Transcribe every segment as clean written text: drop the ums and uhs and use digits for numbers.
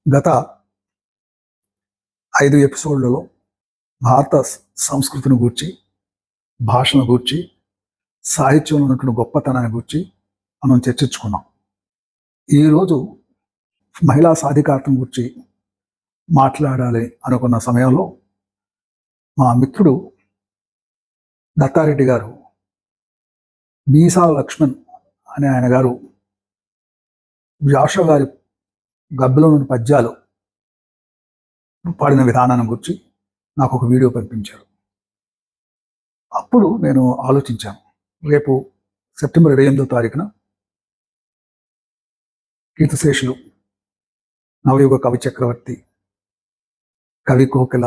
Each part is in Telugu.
గత 5 ఎపిసోడ్లలో భారత సంస్కృతిని గూర్చి, భాషను గూర్చి, సాహిత్యంలో ఉన్నటువంటి గొప్పతనాన్ని గూర్చి మనం చర్చించుకున్నాం. ఈరోజు మహిళా సాధికారతను గురించి మాట్లాడాలి అనుకున్న సమయంలో మా మిత్రుడు దత్తారెడ్డి గారు, మీసాల లక్ష్మణ్ అనే ఆయన గారు జాషువా గారి గబ్బిలంలోని పద్యాలు పాడిన విధానాన్ని గురించి నాకు ఒక వీడియో పంపించారు. అప్పుడు నేను ఆలోచించాను, రేపు సెప్టెంబర్ 28వ తారీఖున కీర్తిశేషులు, నవయుగ కవి చక్రవర్తి, కవి కోకిల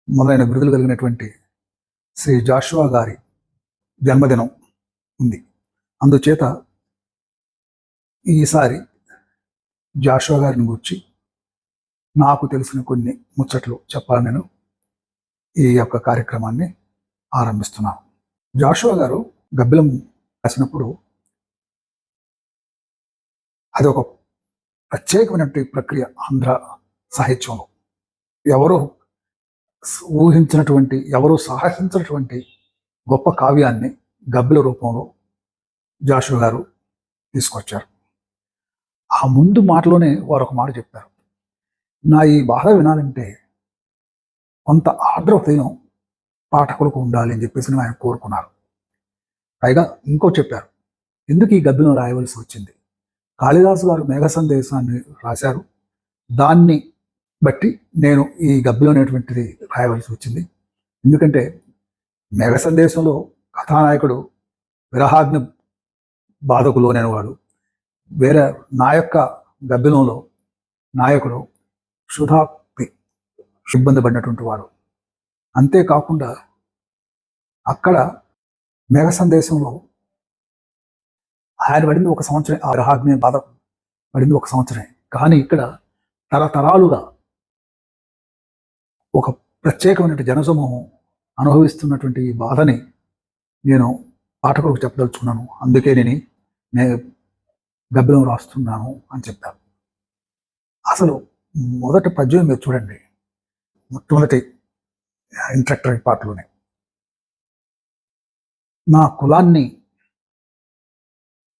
మొదలైన బిరుదులు కలిగినటువంటి శ్రీ జాషువా గారి జన్మదినం ఉంది. అందుచేత ఈసారి జాషువా గారిని గురించి నాకు తెలిసిన కొన్ని ముచ్చట్లు చెప్పాలని నేను ఈ యొక్క కార్యక్రమాన్ని ఆరంభిస్తున్నాను. జాషువా గారు గబ్బిలం రాసినప్పుడు అది ఒక ప్రత్యేకమైనటువంటి ప్రక్రియ. ఆంధ్ర సాహిత్యంలో ఎవరో ఊహించినటువంటి, ఎవరో సాహసించినటువంటి గొప్ప కావ్యాన్ని గబ్బిల రూపంలో జాషువా గారు తీసుకొచ్చారు. ఆ ముందు మాటలోనే వారు ఒక మాట చెప్పారు, నా ఈ బాధ వినాలంటే కొంత ఆర్ద్ర హృదయం పాఠకులకు ఉండాలి అని చెప్పేసి ఆయన కోరుకున్నారు. పైగా ఇంకో చెప్పారు, ఎందుకు ఈ గబ్బిలం రాయవలసి వచ్చింది? కాళిదాసు గారు మేఘ సందేశాన్ని రాశారు, దాన్ని బట్టి నేను ఈ గబ్బిలం అనేటువంటిది రాయవలసి వచ్చింది. ఎందుకంటే మేఘ సందేశంలో కథానాయకుడు విరహాగ్ని బాధకు లోనైనవాడు, వేరే నా యొక్క గబ్బిలంలో నాయకుడు క్షుధాక్తి ఇబ్బంది పడినటువంటి వాడు. అంతేకాకుండా అక్కడ మేఘ సందేశంలో ఆయన పడింది 1 సంవత్సరం, ఆ విరహాగ్ని బాధ పడింది 1 సంవత్సరమే. కానీ ఇక్కడ తరతరాలుగా ఒక ప్రత్యేకమైన జనసమూహం అనుభవిస్తున్నటువంటి ఈ బాధని నేను పాఠకులకు చెప్పదలుచుకున్నాను. అందుకే నేను గబ్బిలం రాస్తున్నాను అని చెప్పాను. అసలు మొదటి పద్యం మీరు చూడండి, మొట్టమొదటి ఇంట్రడక్టరీ పార్ట్లోనే, నా కులాన్ని,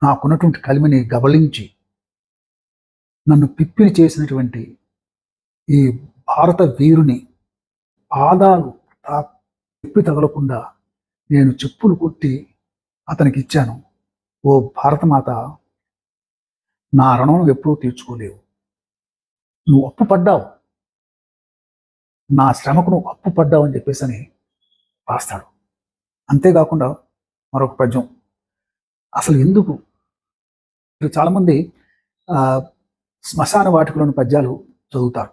నాకున్నటువంటి కలిమిని గబలించి నన్ను పిప్పిని చేసినటువంటి ఈ భారత వీరుని పాదాలు పిప్పి తగలకుండా నేను చెప్పులు కొట్టి అతనికి ఇచ్చాను. ఓ భారతమాత, నా రుణం ఎప్పుడూ తీర్చుకోలేవు. నువ్వు అప్పు పడ్డావు, నా శ్రమకు నువ్వు అప్పు పడ్డావు అని చెప్పేసి అని రాస్తాడు. అంతేకాకుండా మరొక పద్యం, అసలు ఎందుకు చాలామంది శ్మశాన వాటికలోని పద్యాలు చదువుతారు.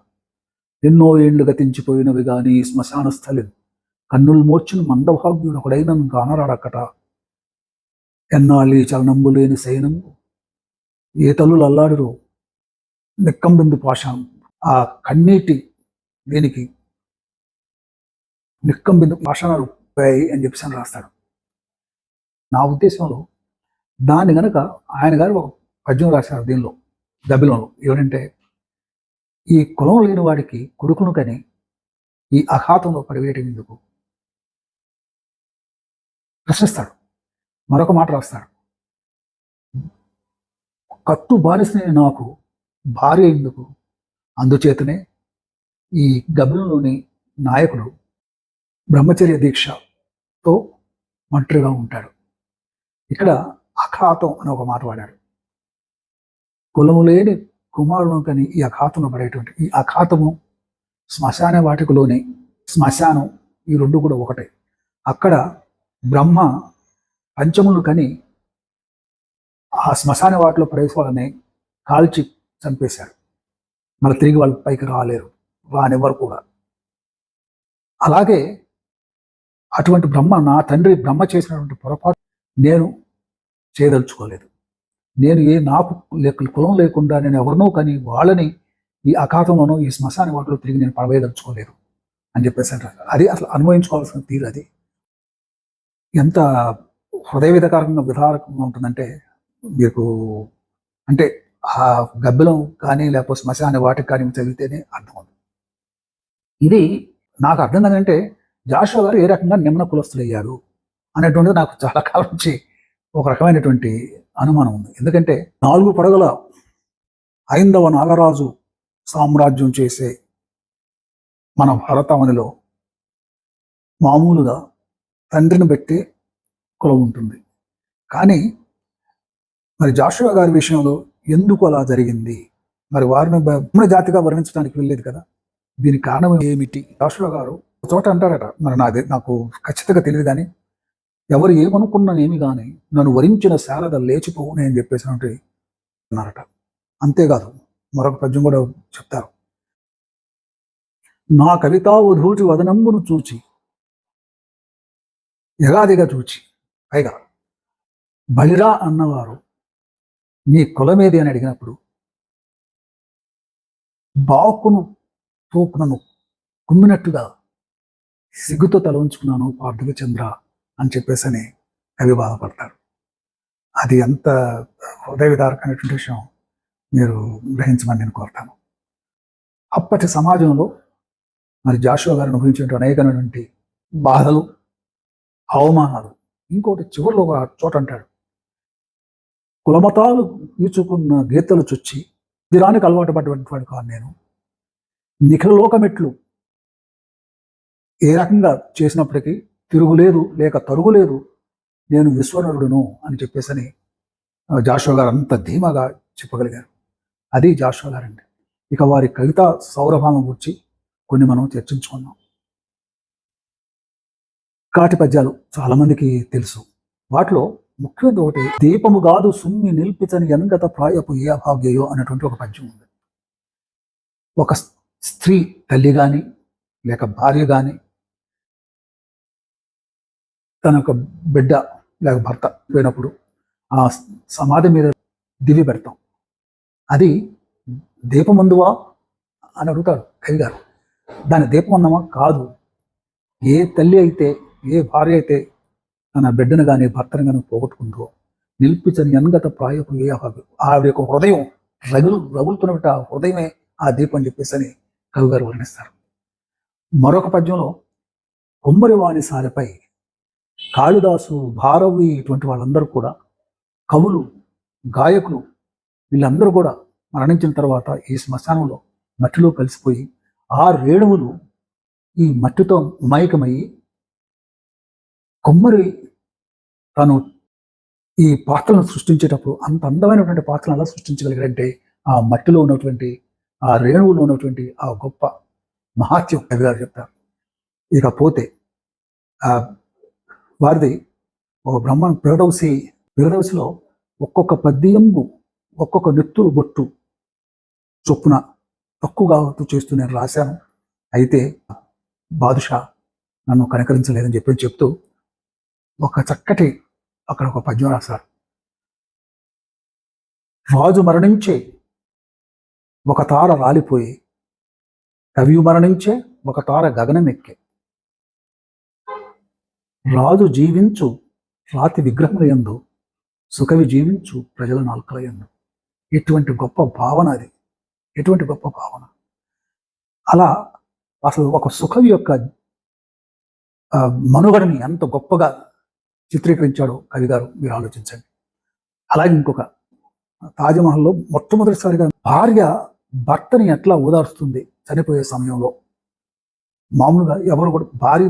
ఎన్నో ఏళ్లు గతించిపోయినవి కానీ శ్మశాన స్థలి కన్నులు మోర్చిన మందభాగ్యుడు ఒకడైన కానరాడక్కట, ఎన్నాళ్ళి చలనంబు లేని శయనం ఏ తల్లులు అల్లాడురు నిక్కంబిందు పాషాణం. ఆ కన్నీటి దీనికి నిక్కంబిందు పాషాణాలు అని చెప్పేసి అని రాస్తాడు. నా ఉద్దేశంలో దాన్ని గనక ఆయన గారు ఒక పద్యం రాశారు దీనిలో, గబ్బిలంలో. ఏమిటంటే, ఈ కులం లేని వాడికి కొడుకును కని ఈ అఘాతంలో పడివేయటం ఎందుకు ప్రశ్నిస్తాడు. మరొక మాట రాస్తాడు, కట్టు బానిసనే నాకు భార్య ఎందుకు, అందుచేతనే ఈ గబ్బిలంలోని నాయకుడు బ్రహ్మచర్య దీక్షతో ఒంటరిగా ఉంటాడు. ఇక్కడ అఘాతం అని ఒక మాట వాడాడు. కులము లేని కుమారులను కానీ ఈ అఘాతంలో పడేటువంటి ఈ అఘాతము, శ్మశాన వాటికలోని శ్మశానం, ఈ రెండు కూడా ఒకటే. అక్కడ బ్రహ్మ పంచములు కని ఆ శ్మశాన వాటిలో పడేసి వాళ్ళని కాల్చి చంపేశారు. మళ్ళీ తిరిగి వాళ్ళ పైకి రానివ్వరు కూడా. అలాగే అటువంటి బ్రహ్మ, నా తండ్రి బ్రహ్మ చేసినటువంటి పొరపాటు నేను చేయదలుచుకోలేదు. నేను నాకు కులం లేకుండా నేను ఎవరినో కానీ వాళ్ళని ఈ అఘాతంలోనూ ఈ శ్మశాన వాటిలో తిరిగి నేను పడవేయదలుచుకోలేదు అని చెప్పేసి అంటారు. అది అసలు అనుభవించుకోవాల్సిన తీరు. అది ఎంత హృదయ విధారకంగా ఉంటుందంటే మీకు, అంటే ఆ గబ్బిలం కానీ లేకపోతే శ్మశాన వాటికి కానీ చదివితేనే అర్థం అవుతుంది. ఇది నాకు అర్థం కాదంటే జాషువా గారు ఏ రకంగా నిమ్న కులస్తులయ్యారు అనేటువంటిది నాకు చాలా కాలం నుంచి ఒక రకమైనటువంటి అనుమానం ఉంది. ఎందుకంటే 4 పడగల ఐందవ నాగరాజు సామ్రాజ్యం చేసే మన భారతావనిలో మామూలుగా తండ్రిని బట్టి కులం ఉంటుంది. కానీ మరి జాషువా గారి విషయంలో ఎందుకు అలా జరిగింది? మరి వారిని బ్రాహ్మణ జాతిగా వర్ణించడానికి వెళ్ళలేదు కదా. దీనికి కారణం ఏమిటి? జాషువా గారు ఒక చోట అంటారట, మరి నాకు ఖచ్చితంగా తెలియదు కానీ, ఎవరు ఏమనుకున్నానేమి కానీ నన్ను వరించిన శారద లేచిపోవునే అని చెప్పేసి అన్నారట. అంతేకాదు మరొక పద్యం కూడా చెప్తారు. నా కవితా వధూచి వదనంబును చూచి ఎగాదిగా చూచి, పైగా బలిరా అన్నవారు నీ కులమేది అని అడిగినప్పుడు బాకును తోపునను కుమ్మినట్టుగా సిగ్గుతో తల ఉంచుకున్నాను పార్థివ చంద్ర అని చెప్పేసి కవి బాధపడతారు. అది ఎంత హృదయ విదారకమైనటువంటి విషయం మీరు గ్రహించమని నేను కోరుతాను. అప్పటి సమాజంలో మరి జాషువా గారు అనుభవించినటువంటి అనేకమైనటువంటి బాధలు, అవమానాలు. ఇంకోటి చివరిలో ఒక చోట అంటాడు, కులమతాలు ఈచుకున్న గీతలు చొచ్చి దిరానికి అలవాటు పడ్డటువంటి వాడు కాదు నేను. నిఖిల లోకమెట్లు ఏ రకంగా చేసినప్పటికీ తిరుగులేదు లేక తరుగులేదు, నేను విశ్వనరుడును అని చెప్పేసి జాషువా గారు అంత ధీమాగా చెప్పగలిగారు. అది జాషువా గారండి. ఇక వారి కవిత సౌరభావం గురించి కొన్ని మనం చర్చించుకున్నాం. కాటి పద్యాలు చాలా మందికి తెలుసు. వాటిలో ముఖ్యమైన ఒకటి, దీపము కాదు సుమ్మి నిల్పిచని ఎనంగత ప్రాయపు ఏ అభాగ్యయో అనేటువంటి ఒక పద్యం ఉంది. ఒక స్త్రీ తల్లి కానీ లేక భార్య కానీ తన యొక్క బిడ్డ లేక భర్త పోయినప్పుడు ఆ సమాధి మీద దివి పెడతాం. అది దీపమందువా అని అడుగుతాడు కవి గారు. దాని దీపం అన్నమా? కాదు. ఏ తల్లి అయితే, ఏ భార్య అయితే తన బిడ్డను కానీ భర్తను కానీ పోగొట్టుకుందో నిల్పించని ఎన్గత ప్రాయపు ఏ అభాగ్యం, ఆవిడ యొక్క హృదయం రగులుతున్నట్టు ఆ హృదయమే ఆ దీపం చెప్పేసి కవి గారు వర్ణిస్తారు. మరొక పద్యంలో కొమ్మరివాణి సారిపై కాళిదాసు, భారవి ఇటువంటి వాళ్ళందరూ కూడా కవులు, గాయకులు వీళ్ళందరూ కూడా మరణించిన తర్వాత ఈ శ్మశానంలో మట్టిలో కలిసిపోయి ఆ రేణువులు ఈ మట్టితో మమైకమయ్యి కొమ్మరి తను ఈ పాత్రలను సృష్టించేటప్పుడు అంత అందమైనటువంటి పాత్రను అలా సృష్టించగలిగాడంటే ఆ మట్టిలో ఉన్నటువంటి ఆ రేణువులో ఉన్నటువంటి ఆ గొప్ప మహాత్యం కవి గారు చెప్తారు. ఇకపోతే వారిది ఒక బ్రహ్మ పిరదవసిలో ఒక్కొక్క పద్యంబు ఒక్కొక్క నెత్తురు బొట్టు చొప్పున తక్కువగా చేస్తూ నేను రాశాను. అయితే బాదుషా నన్ను కనికరించలేదని చెప్తూ ఒక చక్కటి అక్కడ ఒక పద్యం రాశారు. రాజు మరణించే ఒక తార రాలిపోయి, కవి మరణించే ఒక తార గగనమెక్కే, రాజు జీవించు రాతి విగ్రహములయందు, సుకవి జీవించు ప్రజల నాల్కలయందు. ఎటువంటి గొప్ప భావన అది, ఎటువంటి గొప్ప భావన. అలా అసలు ఒక సుకవి యొక్క మనుగడని ఎంత గొప్పగా చిత్రీకరించాడో కవి గారు, మీరు ఆలోచించండి. అలాగే ఇంకొక తాజ్మహల్లో మొట్టమొదటిసారిగా భార్య భర్తని ఎట్లా ఓదారుస్తుంది చనిపోయే సమయంలో. మామూలుగా ఎవరు కూడా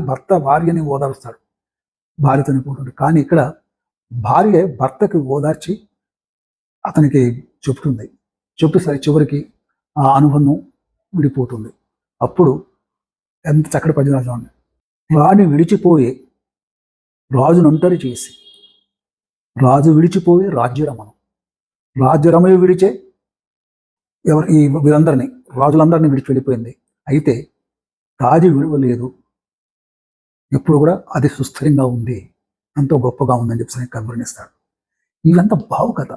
భర్త భార్యని ఓదారుస్తాడు, భార్య చనిపోతుంది. కానీ ఇక్కడ భార్య భర్తకి ఓదార్చి అతనికి చెప్తూ సరే చివరికి ఆ అనుబంధం విడిపోతుంది. అప్పుడు ఎంత చక్కటి పద్యం రాజు. రాణి విడిచిపోయే రాజును ఒంటరి చేసి, రాజు విడిచిపోయే రాజ్యరమను, రాజ్యరమయ విడిచే వీరందరినీ రాజులందరినీ విడిచి వెళ్ళిపోయింది. అయితే రాజు విడవలేదు, ఎప్పుడు కూడా అది సుస్థిరంగా ఉంది, ఎంతో గొప్పగా ఉందని చెప్పి కబుర్నిస్తాడు. ఇవంతా భావుకథ.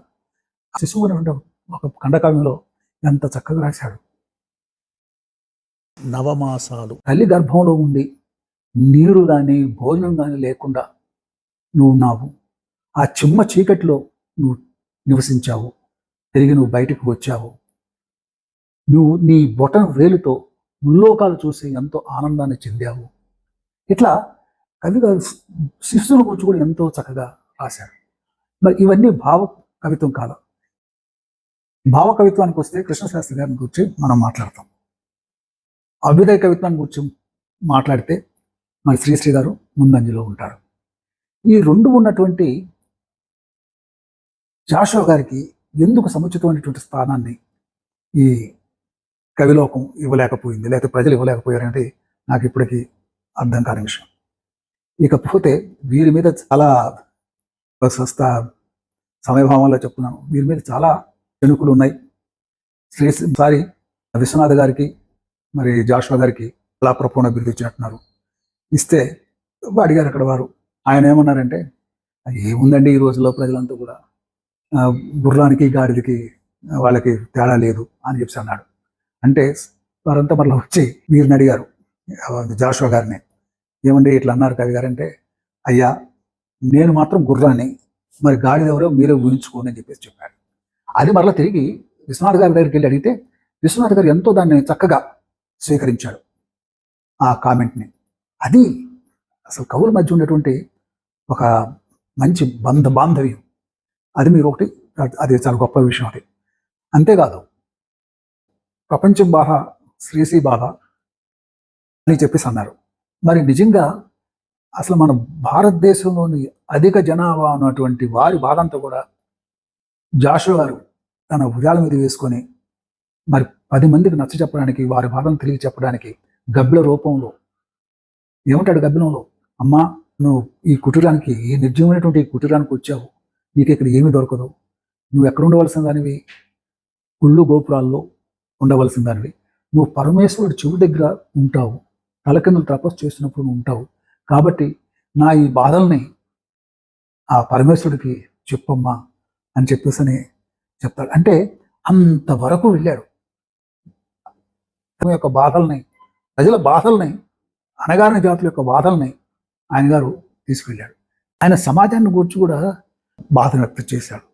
శిశువు అంటే ఒక ఖండకావ్యంలో ఎంత చక్కగా రాశాడు. నవమాసాలు తల్లి గర్భంలో ఉండి నీరు కానీ భోజనం కానీ లేకుండా నువ్వు ఆ చిమ్మ చీకటిలో నువ్వు నివసించావు. తిరిగి నువ్వు బయటకు వచ్చావు. నువ్వు నీ బొటన వేలుతో ముల్లోకాలు చూసి ఎంతో ఆనందాన్ని చెందావు. ఇట్లా కవిగారు శిష్యుల గురించి కూడా ఎంతో చక్కగా రాశారు. మరి ఇవన్నీ భావ కవిత్వం కాదు. భావ కవిత్వానికి వస్తే కృష్ణశాస్త్రి గారిని గురించి మనం మాట్లాడతాం. అభ్యుదయ కవిత్వాన్ని గురించి మాట్లాడితే మరి శ్రీశ్రీ గారు ముందంజలో ఉంటారు. ఈ రెండు ఉన్నటువంటి జాషువా గారికి ఎందుకు సముచితమైనటువంటి స్థానాన్ని ఈ కవిలోకం ఇవ్వలేకపోయింది, లేకపోతే ప్రజలు ఇవ్వలేకపోయారంటే నాకు ఇప్పటికీ అర్థం కాని విషయం. ఇకపోతే వీరి మీద చాలా స్వస్థ సమయభావంలో చెప్తున్నాను, వీరి మీద చాలా చెనుకులు ఉన్నాయి. సారి విశ్వనాథ్ గారికి మరి జాషువా గారికి అలా ప్రపూర్ణ బిరుదు ఇచ్చినట్టున్నారు. ఇస్తే అడిగారు అక్కడ వారు. ఆయన ఏమన్నారంటే, ఏముందండి ఈ రోజుల్లో ప్రజలంతా కూడా గుర్రానికి గాడిదకి వాళ్ళకి తేడా లేదు అని చెప్పి అన్నాడు. అంటే వారంతా మళ్ళీ వచ్చి వీరిని అడిగారు జాషువా గారిని, ఏమండి ఇట్లా అన్నారు కవి గారంటే, అయ్యా నేను మాత్రం గుర్రాన్ని, మరి గాడిద ఎవరో మీరే ఊహించుకోని అని చెప్పేసి చెప్పాడు. అది మరలా తిరిగి విశ్వనాథ్ గారి దగ్గరికి వెళ్ళి అడిగితే విశ్వనాథ్ గారు ఎంతో దాన్ని చక్కగా స్వీకరించాడు ఆ కామెంట్ని. అది అసలు కవుల మధ్య ఉన్నటువంటి ఒక మంచి బాంధవ్యం. అది మీరు ఒకటి, అది చాలా గొప్ప విషయం. అది అంతేకాదు, ప్రపంచం బాగా శ్రీశ్రీ బాగా అని చెప్పేసి అన్నారు. మరి నిజంగా అసలు మన భారతదేశంలోని అధిక జనాభా ఉన్నటువంటి వారి బాధ అంతా కూడా జాషువా గారు తన భుజాల మీద వేసుకొని మరి 10 మందికి నచ్చ చెప్పడానికి, వారి బాధను తిరిగి చెప్పడానికి గబ్బిల రూపంలో ఏమంటాడు గబ్బిలంలో, అమ్మా నువ్వు ఈ కుటీరానికి, ఈ నిర్జీవమైనటువంటి ఈ కుటీరానికి వచ్చావు, నీకు ఇక్కడ ఏమీ దొరకదు, నువ్వు ఎక్కడ ఉండవలసిన దానివి, గుళ్ళు గోపురాల్లో ఉండవలసిన దానివి, నువ్వు పరమేశ్వరుడు చెవి దగ్గర ఉంటావు, తలకిందులు తపస్సు చేసినప్పుడు నువ్వు ఉంటావు, కాబట్టి నా ఈ బాధల్ని ఆ పరమేశ్వరుడికి చెప్పమ్మా అని చెప్పేసి చెప్తాడు. అంటే అంతవరకు వెళ్ళాడు. యొక్క బాధల్ని, ప్రజల బాధల్ని, అనగారిన జాతుల యొక్క బాధల్ని ఆయన గారు తీసుకెళ్ళాడు. ఆయన సమాజాన్ని గురించి కూడా బాధను వ్యక్తం చేశాడు.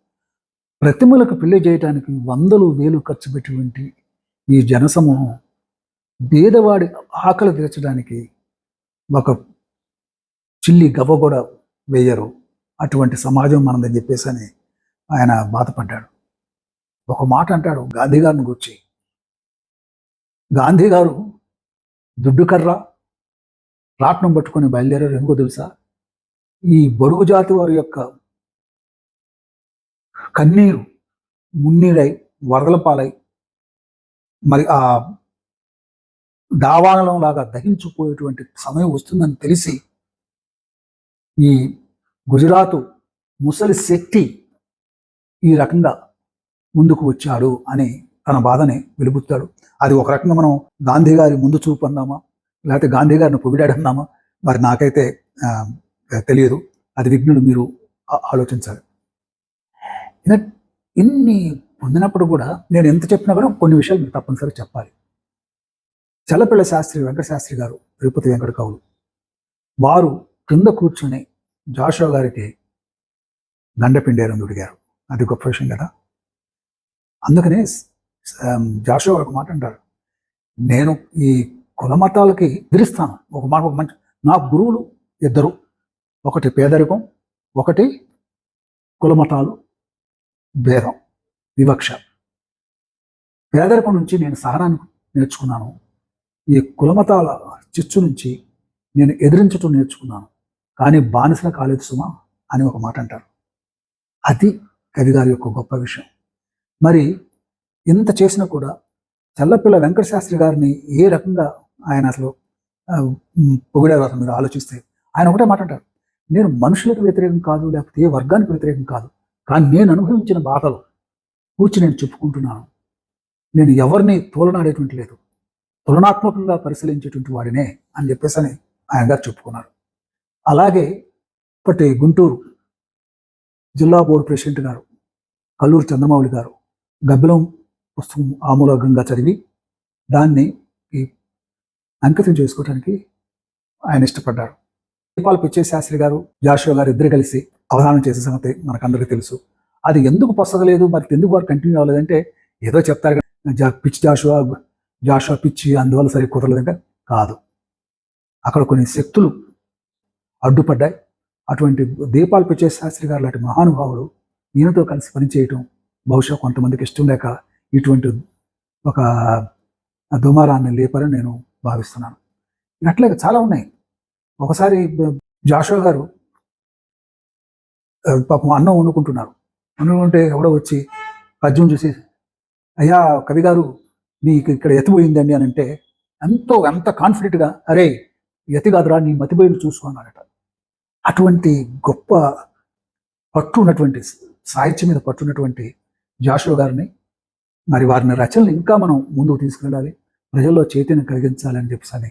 ప్రతిమలకు పెళ్లి చేయడానికి 100,000 ఖర్చు పెట్టినటువంటి ఈ జనసమూహం పేదవాడి ఆకలి తీర్చడానికి ఒక చిల్లి గవ్వ కూడా వేయరు, అటువంటి సమాజం మనదని చెప్పేసి అని ఆయన బాధపడ్డాడు. ఒక మాట అంటాడు గాంధీ గారిని గురించి, గాంధీ గారు దుడ్డు కర్ర రాట్నం పట్టుకొని బయలుదేరారు. ఎందుకో తెలుసా, ఈ బడుగు జాతి వారి యొక్క కన్నీరు మున్నీరై వరదల పాలై మరి ఆ దావానలం లాగా దహించిపోయేటువంటి సమయం వస్తుందని తెలిసి ఈ గుజరాత్ ముసలి శక్తి ఈ రకంగా ముందుకు వచ్చాడు అని తన బాధని వెలుబుతాడు. అది ఒక రకంగా మనం గాంధీ గారి ముందు చూపు అన్నామా, లేకపోతే గాంధీ గారిని పొగిడాడు అన్నామా, మరి నాకైతే తెలియదు. అది విఘ్నులు మీరు ఆలోచించాలి. ఇన్ని పొందినప్పుడు కూడా నేను ఎంత చెప్పినా కూడా కొన్ని విషయాలు మీరు తప్పనిసరి చెప్పాలి. చల్లపిళ్ళ శాస్త్రి వెంకటశాస్త్రి గారు, తిరుపతి వెంకట కవులు, వారు క్రింద కూర్చొని జాషువా గారికి గండపిండేరని అడిగారు. అది గొప్ప విషయం కదా. అందుకనే జాషువా ఒక మాట అంటారు, నేను ఈ కుల మతాలకి ఎదిరిస్తాను. ఒక మాట, ఒక మంచి, నా గురువులు 2, ఒకటి పేదరికం, ఒకటి కుల మతాలు భేదం, వివక్ష. పేదరికం నుంచి నేను సహనాన్ని నేర్చుకున్నాను, ఈ కులమతాల చిచ్చు నుంచి నేను ఎదిరించటం నేర్చుకున్నాను, కానీ బానిసల కాలేదు సుమా అని ఒక మాట అంటారు. అది కవిగారి యొక్క గొప్ప విషయం. మరి ఇంత చేసినా కూడా చల్లపిల్ల వెంకటశాస్త్రి గారిని ఏ రకంగా ఆయన అసలు పొగిడారు అసలు మీరు ఆలోచిస్తే, ఆయన ఒకటే మాట అంటారు, నేను మనుషులకు వ్యతిరేకం కాదు, లేకపోతే ఏ వర్గానికి వ్యతిరేకం కాదు, కానీ నేను అనుభవించిన బాధలు కూర్చి నేను చెప్పుకుంటున్నాను. నేను ఎవరిని తోలనాడేటువంటి లేదు, తులనాత్మకంగా పరిశీలించేటువంటి వాడినే అని చెప్పేసి అని ఆయన గారు చెప్పుకున్నారు. అలాగే ఇప్పటి గుంటూరు జిల్లా బోర్డు ప్రెసిడెంట్ గారు కల్లూరు చంద్రమౌళి గారు గబ్బిలం పుస్తకం ఆమూలకంగా చదివి దాన్ని అంకితం చేసుకోవడానికి ఆయన ఇష్టపడ్డారు. దీపాల పిచ్చే శాస్త్రి గారు, జాషువా గారు ఇద్దరు కలిసి అవధానం చేసే సంగతి మనకందరికీ తెలుసు. అది ఎందుకు పొసగలేదు, మరి ఎందుకు వారు కంటిన్యూ అవ్వలేదంటే ఏదో చెప్తారు కదా, పిచ్చి జాషువా పిచ్చి అందువల్ల సరిగ్గా కుదరలేదంటే కాదు. అక్కడ కొన్ని శక్తులు అడ్డుపడ్డాయి. అటువంటి దీపాల పిచ్చయ్య శాస్త్రి గారు లాంటి మహానుభావుడు ఈయనతో కలిసి పనిచేయటం బహుశా కొంతమందికి ఇష్టం లేక ఇటువంటి ఒక దుమారాన్ని లేపారని నేను భావిస్తున్నాను. అట్లాగే చాలా ఉన్నాయి. ఒకసారి జాషువా గారు పాపం అన్నం వండుకుంటున్నారు. వండుకుంటే ఎవడో వచ్చి పద్యం చూసి, అయ్యా కవి గారు నీకు ఇక్కడ ఎత్తిపోయిందండి అని అంటే ఎంత కాన్ఫిడెంట్గా, అరే ఎత్తి కాదురా నీ మతిపోయిన చూసుకున్నాడట. అటువంటి గొప్ప పట్టు ఉన్నటువంటి, సాహిత్యం మీద పట్టున్నటువంటి జాషువా గారిని, మరి వారిని రచనలు ఇంకా మనం ముందుకు తీసుకెళ్ళాలి, ప్రజల్లో చైతన్యం కలిగించాలని చెప్పని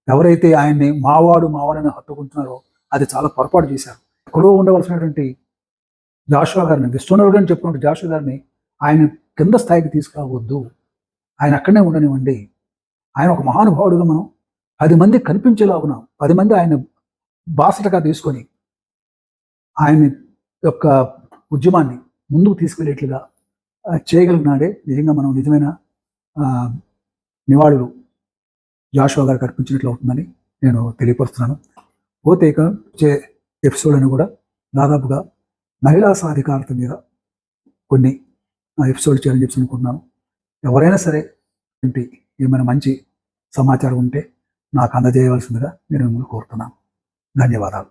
ఎవరైతే ఆయన్ని మావాడని హత్తుకుంటున్నారో అది చాలా పొరపాటు చేశారు. ఎక్కడో ఉండవలసినటువంటి జాషువా గారిని, విశ్వనరుడు అని చెప్పుకున్న జాషువా గారిని ఆయన కింద స్థాయికి తీసుకురావద్దు, ఆయన అక్కడనే ఉండనివ్వండి. ఆయన ఒక మహానుభావుడుగా మనం 10 మంది కనిపించేలాగున 10 మంది ఆయన బాసటగా తీసుకొని ఆయన యొక్క ఉద్యమాన్ని ముందుకు తీసుకెళ్లేట్లుగా చేయగలిగినాడే నిజంగా మనం నిజమైన నివాళులు జాషువా గారికి అర్పించినట్లు అవుతుందని నేను తెలియపరుస్తున్నాను. పోతే ఇక వచ్చే ఎపిసోడ్ అని కూడా దాదాపుగా మహిళా సాధికారత మీద కొన్ని ఎపిసోడ్ చేయాలని చెప్పి అనుకుంటున్నాను. ఎవరైనా సరే ఏమైనా మంచి సమాచారం ఉంటే నాకు అందజేయవలసిందిగా నేను మిమ్మల్ని కోరుతున్నాను. ధన్యవాదాలు.